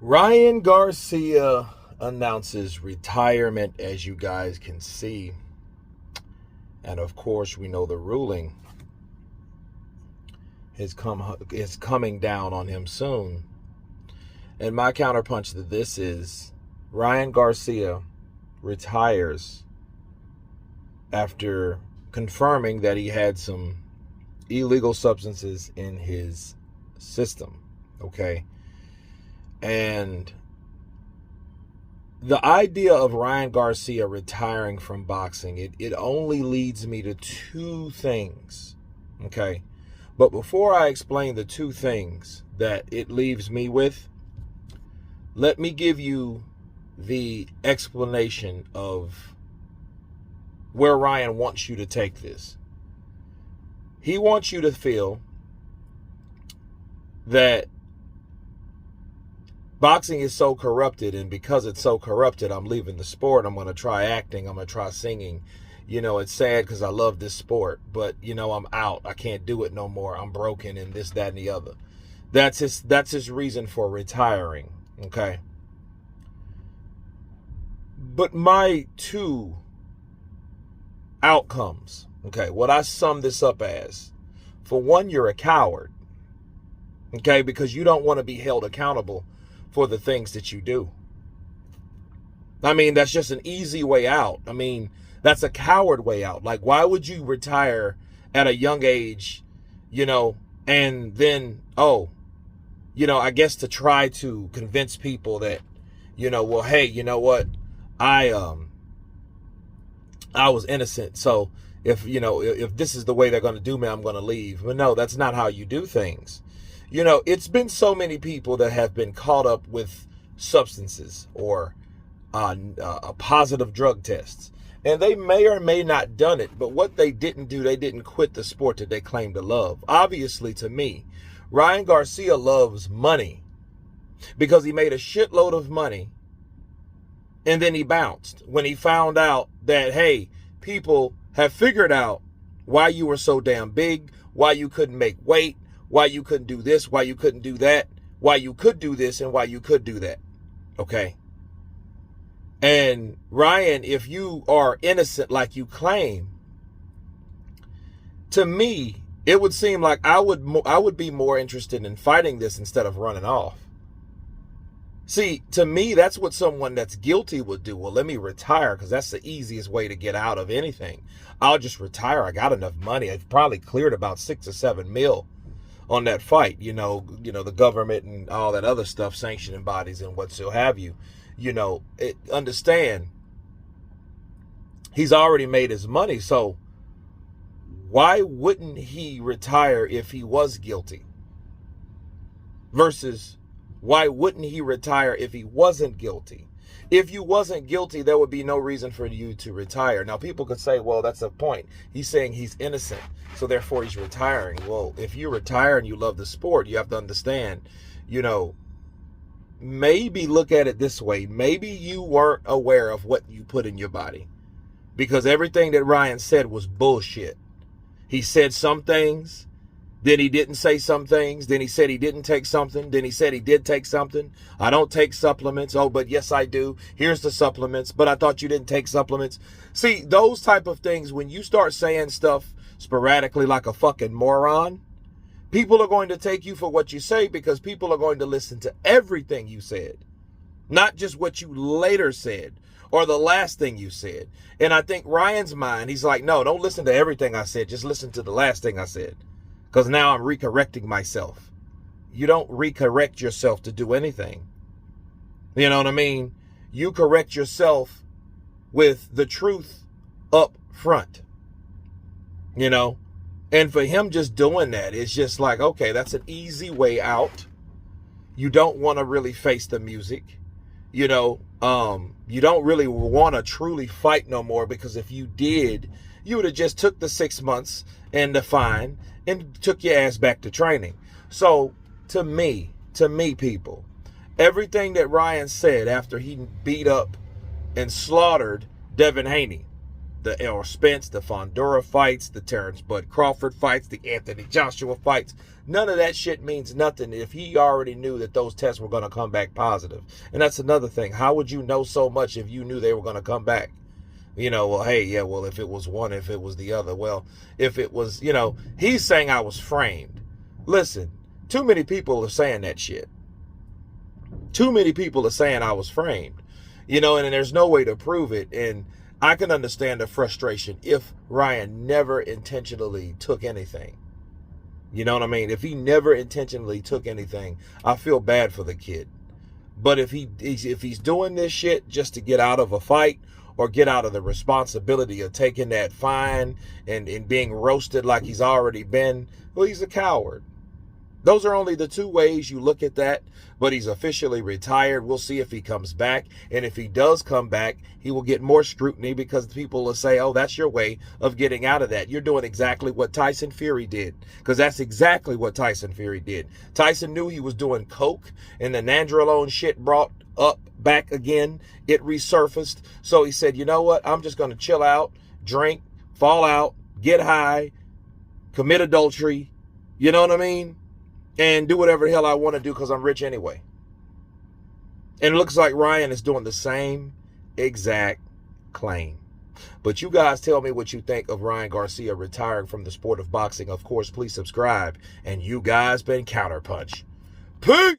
Ryan Garcia announces retirement, as you guys can see. And of course, we know the ruling is coming down on him soon. And my counterpunch to this is Ryan Garcia retires after confirming that he had some illegal substances in his system. Okay. And the idea of Ryan Garcia retiring from boxing, it only leads me to two things. Okay. But before I explain the two things that it leaves me with, let me give you the explanation of where Ryan wants you to take this. He wants you to feel that boxing is so corrupted, and because it's so corrupted, I'm leaving the sport. I'm going to try acting. I'm going to try singing. You know, it's sad because I love this sport, but, you know, I'm out. I can't do it no more. I'm broken and this, that, and the other. That's his reason for retiring, okay? But my two outcomes, okay, what I sum this up as, for one, you're a coward, okay, because you don't want to be held accountable for the things that you do. I mean, that's just an easy way out. I mean, that's a coward way out. Like, why would you retire at a young age, you know, and then, I guess to try to convince people that, well, hey, you know what? I was innocent. So if this is the way they're going to do me, I'm going to leave. But no, that's not how you do things. It's been so many people that have been caught up with substances or positive drug tests. And they may or may not done it. But what they didn't do, they didn't quit the sport that they claim to love. Obviously, to me, Ryan Garcia loves money because he made a shitload of money. And then he bounced when he found out that, hey, people have figured out why you were so damn big, why you couldn't make weight, why you couldn't do this, why you couldn't do that, why you could do this, and why you could do that. Okay? And Ryan, if you are innocent like you claim, to me, it would seem like I would be more interested in fighting this instead of running off. See, to me, that's what someone that's guilty would do. Well, let me retire because that's the easiest way to get out of anything. I'll just retire. I got enough money. I've probably cleared about 6 or 7 mil on that fight. The government and all that other stuff, sanctioning bodies and what so have you. Understand, he's already made his money. So why wouldn't he retire if he was guilty? Versus, why wouldn't he retire if he wasn't guilty? If you wasn't guilty, there would be no reason for you to retire. Now, people could say, well, that's the point. He's saying he's innocent, so therefore he's retiring. Well, if you retire and you love the sport, you have to understand, maybe look at it this way. Maybe you weren't aware of what you put in your body, because everything that Ryan said was bullshit. He said some things, then he didn't say some things. Then he said he didn't take something. Then he said he did take something. I don't take supplements. Oh, but yes, I do. Here's the supplements. But I thought you didn't take supplements. See, those type of things, when you start saying stuff sporadically like a fucking moron, people are going to take you for what you say, because people are going to listen to everything you said, not just what you later said or the last thing you said. And I think Ryan's mind, he's like, no, don't listen to everything I said. Just listen to the last thing I said. Because now I'm recorrecting myself. You don't recorrect yourself to do anything. You know what I mean? You correct yourself with the truth up front. And for him just doing that, it's just like, okay, that's an easy way out. You don't want to really face the music. You don't really want to truly fight no more, because if you did, you would have just took the 6 months and the fine and took your ass back to training. So to me, people, everything that Ryan said after he beat up and slaughtered Devin Haney, the Errol Spence, the Fondura fights, the Terrence Bud Crawford fights, the Anthony Joshua fights. None of that shit means nothing if he already knew that those tests were going to come back positive. And that's another thing. How would you know so much if you knew they were going to come back? You know, well, hey, yeah, well, if it was one, if it was the other. Well, if it was, you know, he's saying I was framed. Listen, too many people are saying that shit. Too many people are saying I was framed. You know, and there's no way to prove it. And I can understand the frustration if Ryan never intentionally took anything. You know what I mean? If he never intentionally took anything, I feel bad for the kid. But if he's doing this shit just to get out of a fight or get out of the responsibility of taking that fine and being roasted like he's already been, well, he's a coward. Those are only the two ways you look at that, but he's officially retired. We'll see if he comes back. And if he does come back, he will get more scrutiny because people will say, oh, that's your way of getting out of that. You're doing exactly what Tyson Fury did, because that's exactly what Tyson Fury did. Tyson knew he was doing coke and the nandrolone shit brought up back again. It resurfaced. So he said, you know what? I'm just going to chill out, drink, fall out, get high, commit adultery. You know what I mean? And do whatever the hell I want to do because I'm rich anyway. And it looks like Ryan is doing the same exact claim. But you guys tell me what you think of Ryan Garcia retiring from the sport of boxing. Of course, please subscribe. And you guys been Counterpunch. Peace!